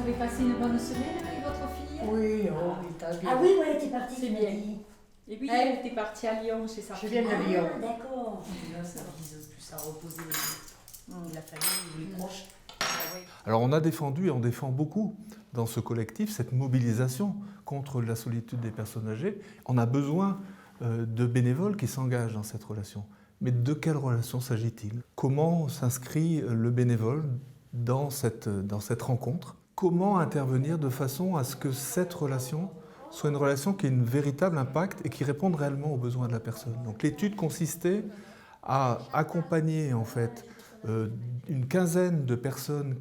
avez passé une bonne semaine avec votre fille? Oui, oh, oui, t'as bien. Ah oui, ouais, t'es partie, C'est tu m'as bien. dit. Et puis elle était partie à Lyon chez sa Je fille. viens de Lyon. Ah, d'accord. Là, ça vise plus à reposer la famille ou les proches. Alors on a défendu et on défend beaucoup dans ce collectif cette mobilisation contre la solitude des personnes âgées. On a besoin de bénévoles qui s'engagent dans cette relation. Mais de quelle relation s'agit-il? Comment s'inscrit le bénévole dans cette rencontre? Comment intervenir de façon à ce que cette relation soit une relation qui ait un véritable impact et qui réponde réellement aux besoins de la personne? Donc l'étude consistait à accompagner en fait une quinzaine de personnes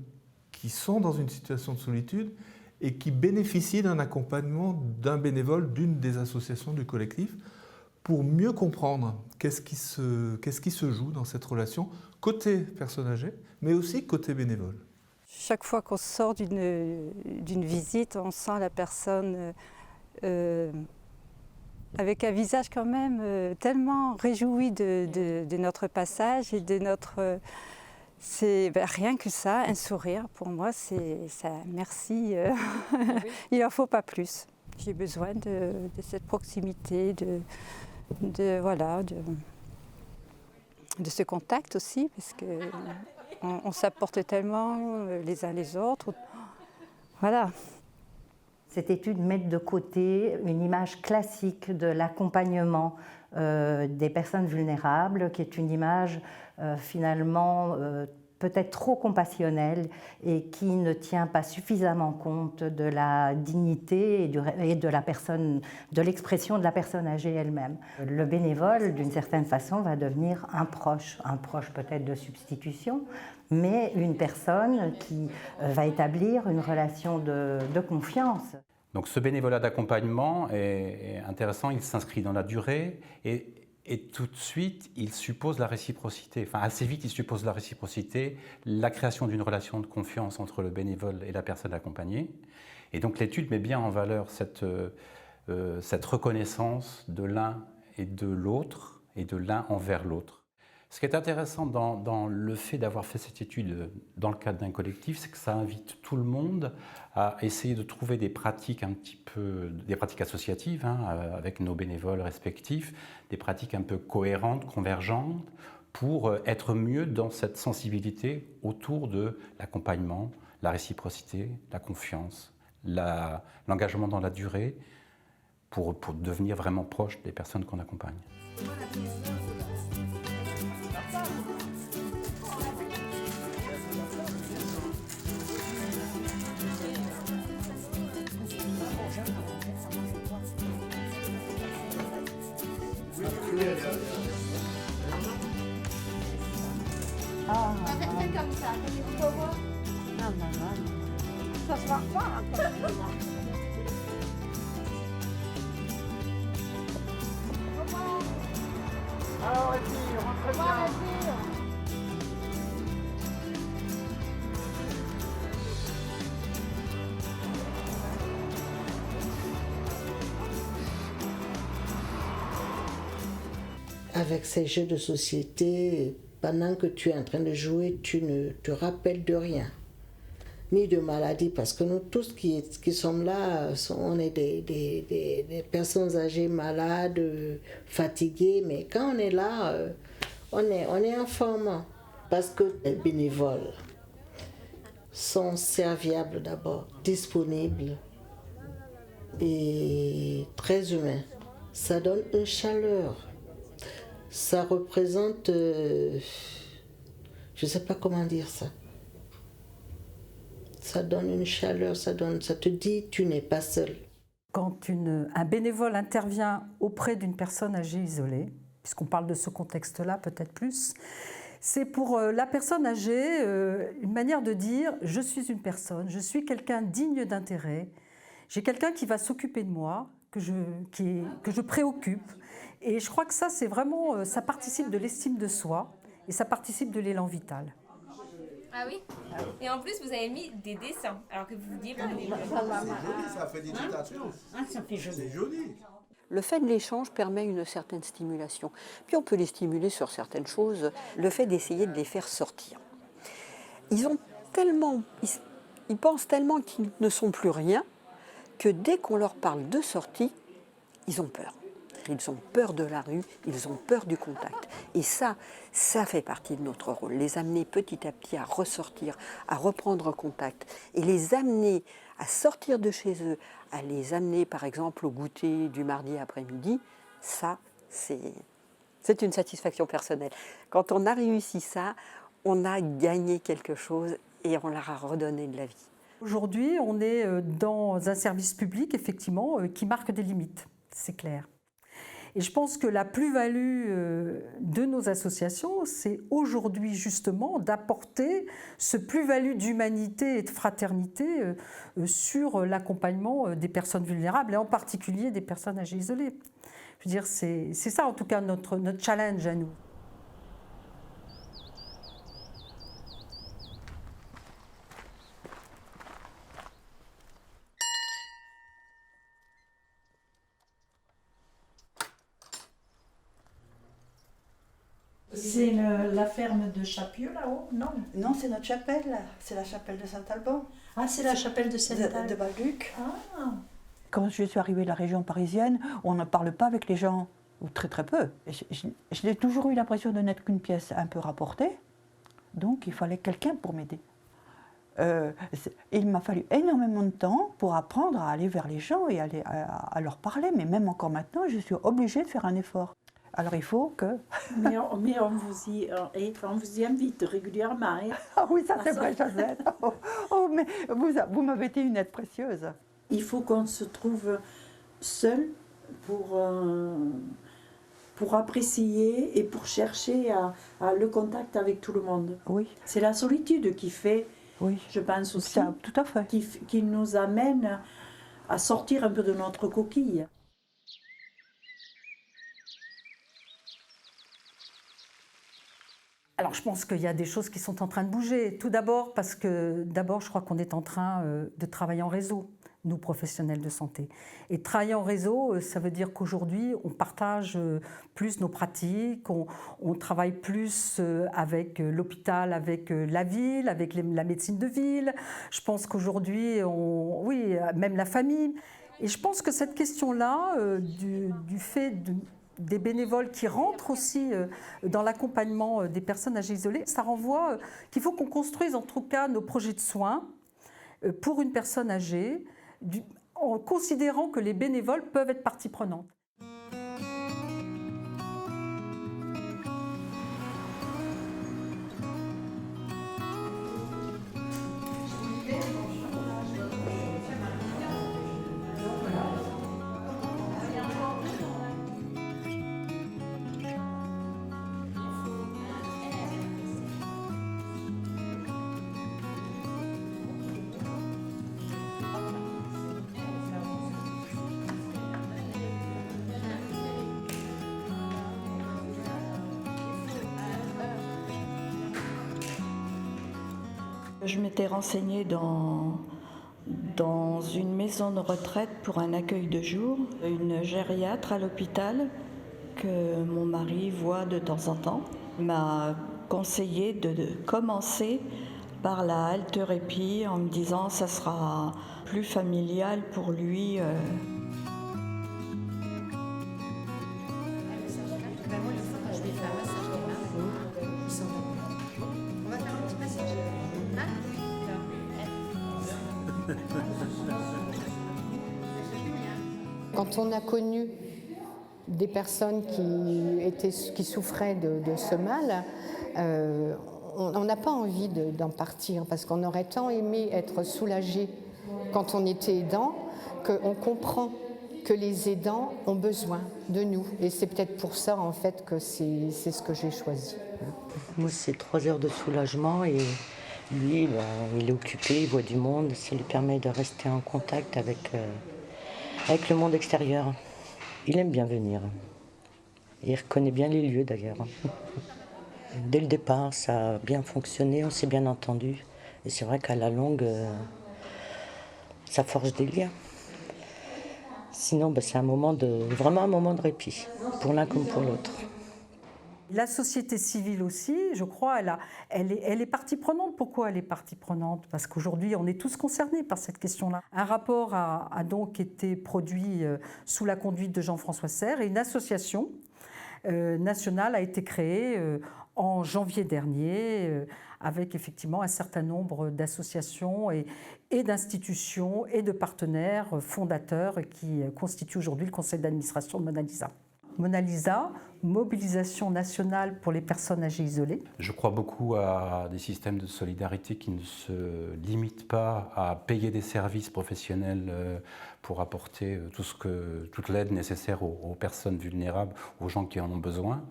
qui sont dans une situation de solitude et qui bénéficient d'un accompagnement d'un bénévole d'une des associations du collectif pour mieux comprendre qu'est-ce qui se joue dans cette relation, côté personne âgée, mais aussi côté bénévole. Chaque fois qu'on sort d'une visite, on sent la personne avec un visage quand même tellement réjoui de notre passage et de notre... rien que ça, un sourire, pour moi, c'est ça. Merci, il n'en faut pas plus. J'ai besoin de cette proximité, de ce contact aussi, parce qu'on s'apporte tellement les uns les autres. Voilà. Cette étude met de côté une image classique de l'accompagnement des personnes vulnérables, qui est une image finalement peut-être trop compassionnelle et qui ne tient pas suffisamment compte de la dignité et de l'expression de la personne âgée elle-même. Le bénévole, d'une certaine façon, va devenir un proche peut-être de substitution, mais une personne qui va établir une relation de confiance. Donc ce bénévolat d'accompagnement est intéressant, il s'inscrit dans la durée et tout de suite il suppose la réciprocité, enfin assez vite il suppose la réciprocité, la création d'une relation de confiance entre le bénévole et la personne accompagnée. Et donc l'étude met bien en valeur cette reconnaissance de l'un et de l'autre et de l'un envers l'autre. Ce qui est intéressant dans le fait d'avoir fait cette étude dans le cadre d'un collectif, c'est que ça invite tout le monde à essayer de trouver des pratiques des pratiques associatives, avec nos bénévoles respectifs, des pratiques un peu cohérentes, convergentes, pour être mieux dans cette sensibilité autour de l'accompagnement, la réciprocité, la confiance, l'engagement dans la durée, pour devenir vraiment proche des personnes qu'on accompagne. Fais comme ça, vous pouvez voir? Non, non, non. Ça se voit pas. Alors, vas-y, rentre bien. Avec ces jeux de société, pendant que tu es en train de jouer, tu ne te rappelles de rien, ni de maladie, parce que nous tous qui sommes là, on est des personnes âgées, malades, fatiguées, mais quand on est là, on est en forme, parce que les bénévoles sont serviables d'abord, disponibles et très humains. Ça donne une chaleur. Ça représente, je ne sais pas comment dire ça. Ça donne une chaleur, ça te dit tu n'es pas seul. Quand un bénévole intervient auprès d'une personne âgée isolée, puisqu'on parle de ce contexte-là peut-être plus, c'est pour la personne âgée une manière de dire « je suis une personne, je suis quelqu'un digne d'intérêt, j'ai quelqu'un qui va s'occuper de moi, que je préoccupe ». Et je crois que ça, c'est vraiment, ça participe de l'estime de soi et ça participe de l'élan vital. Ah oui? Et en plus, vous avez mis des dessins, alors que vous vouliez pas des dessins. Ça fait des citations. Ça fait joli. C'est joli. Le fait de l'échange permet une certaine stimulation. Puis on peut les stimuler sur certaines choses. Le fait d'essayer de les faire sortir. Ils ont tellement Ils pensent tellement qu'ils ne sont plus rien que dès qu'on leur parle de sortie, ils ont peur. Ils ont peur de la rue, ils ont peur du contact. Et ça fait partie de notre rôle. Les amener petit à petit à ressortir, à reprendre contact. Et les amener à sortir de chez eux, à les amener par exemple au goûter du mardi après-midi, ça, c'est une satisfaction personnelle. Quand on a réussi ça, on a gagné quelque chose et on leur a redonné de la vie. Aujourd'hui, on est dans un service public, effectivement, qui marque des limites, c'est clair. Et je pense que la plus-value de nos associations, c'est aujourd'hui justement d'apporter ce plus-value d'humanité et de fraternité sur l'accompagnement des personnes vulnérables et en particulier des personnes âgées isolées. Je veux dire, c'est ça en tout cas notre challenge à nous. C'est la ferme de Chapieux là-haut, non? Non, c'est notre chapelle, c'est la chapelle de Saint-Alban. Ah, c'est la chapelle de Saint-Alban. De Balduc. Ah. Quand je suis arrivée de la région parisienne, on ne parle pas avec les gens, ou très très peu. J'ai toujours eu l'impression de n'être qu'une pièce un peu rapportée, donc il fallait quelqu'un pour m'aider. Il m'a fallu énormément de temps pour apprendre à aller vers les gens et à leur parler, mais même encore maintenant, je suis obligée de faire un effort. Alors il faut que... mais on vous y invite régulièrement. Hein. Ah oui, ça c'est vrai, Josette. Mais vous m'avez été une aide précieuse. Il faut qu'on se trouve seul pour apprécier et pour chercher le contact avec tout le monde. Oui. C'est la solitude qui fait, oui, je pense aussi, ça, tout à fait, qui nous amène à sortir un peu de notre coquille. Alors je pense qu'il y a des choses qui sont en train de bouger. Tout d'abord parce que je crois qu'on est en train de travailler en réseau, nous professionnels de santé. Et travailler en réseau, ça veut dire qu'aujourd'hui on partage plus nos pratiques, on travaille plus avec l'hôpital, avec la ville, avec la médecine de ville. Je pense qu'aujourd'hui, même la famille. Et je pense que cette question-là, du fait des bénévoles qui rentrent aussi dans l'accompagnement des personnes âgées isolées, ça renvoie qu'il faut qu'on construise en tout cas nos projets de soins pour une personne âgée, en considérant que les bénévoles peuvent être partie prenante. Je m'étais renseignée dans une maison de retraite pour un accueil de jour, une gériatre à l'hôpital que mon mari voit de temps en temps m'a conseillé de commencer par la haltérothérapie en me disant que ça sera plus familial pour lui. Quand on a connu des personnes qui souffraient de ce mal, on n'a pas envie d'en partir parce qu'on aurait tant aimé être soulagé quand on était aidant qu'on comprend que les aidants ont besoin de nous. Et c'est peut-être pour ça en fait que c'est ce que j'ai choisi. Moi, c'est 3 heures de soulagement et lui, il est occupé, il voit du monde, ça lui permet de rester en contact avec le monde extérieur. Il aime bien venir. Il reconnaît bien les lieux d'ailleurs. Dès le départ, ça a bien fonctionné, on s'est bien entendu. Et c'est vrai qu'à la longue, ça forge des liens. Sinon, c'est vraiment un moment de répit, pour l'un comme pour l'autre. La société civile aussi, je crois, elle est partie prenante. Pourquoi elle est partie prenante? Parce qu'aujourd'hui, on est tous concernés par cette question-là. Un rapport a donc été produit sous la conduite de Jean-François Serre et une association nationale a été créée en janvier dernier avec effectivement un certain nombre d'associations et d'institutions et de partenaires fondateurs qui constituent aujourd'hui le conseil d'administration de Mona Lisa. Mona Lisa, mobilisation nationale pour les personnes âgées isolées. Je crois beaucoup à des systèmes de solidarité qui ne se limitent pas à payer des services professionnels pour apporter toute l'aide nécessaire aux personnes vulnérables, aux gens qui en ont besoin.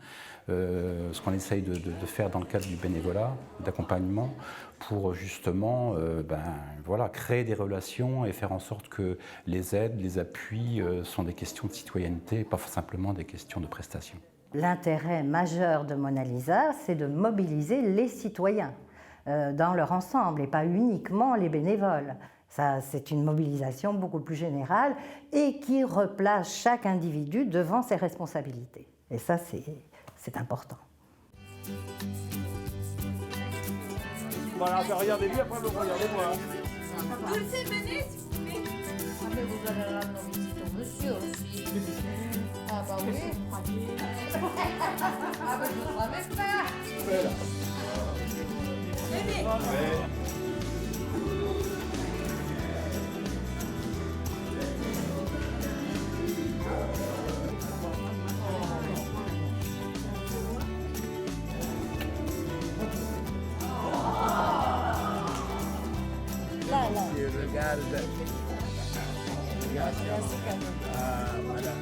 Ce qu'on essaye de faire dans le cadre du bénévolat, d'accompagnement, pour justement créer des relations et faire en sorte que les aides, les appuis sont des questions de citoyenneté et pas simplement des questions de prestations. L'intérêt majeur de Mona Lisa, c'est de mobiliser les citoyens dans leur ensemble et pas uniquement les bénévoles. Ça, c'est une mobilisation beaucoup plus générale et qui replace chaque individu devant ses responsabilités. Et ça, c'est important. Voilà, regardez lui, après vous regardez moi. Dulce, venez s'il vous plaît. Ah mais vous allez rendre visite au monsieur aussi. Ah bah oui. Ah bah je ne savais pas. Voilà. Venez. Regarde. Ah, voilà.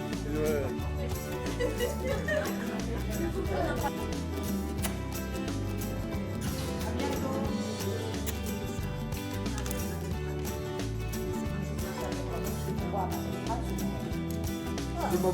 C'est bon?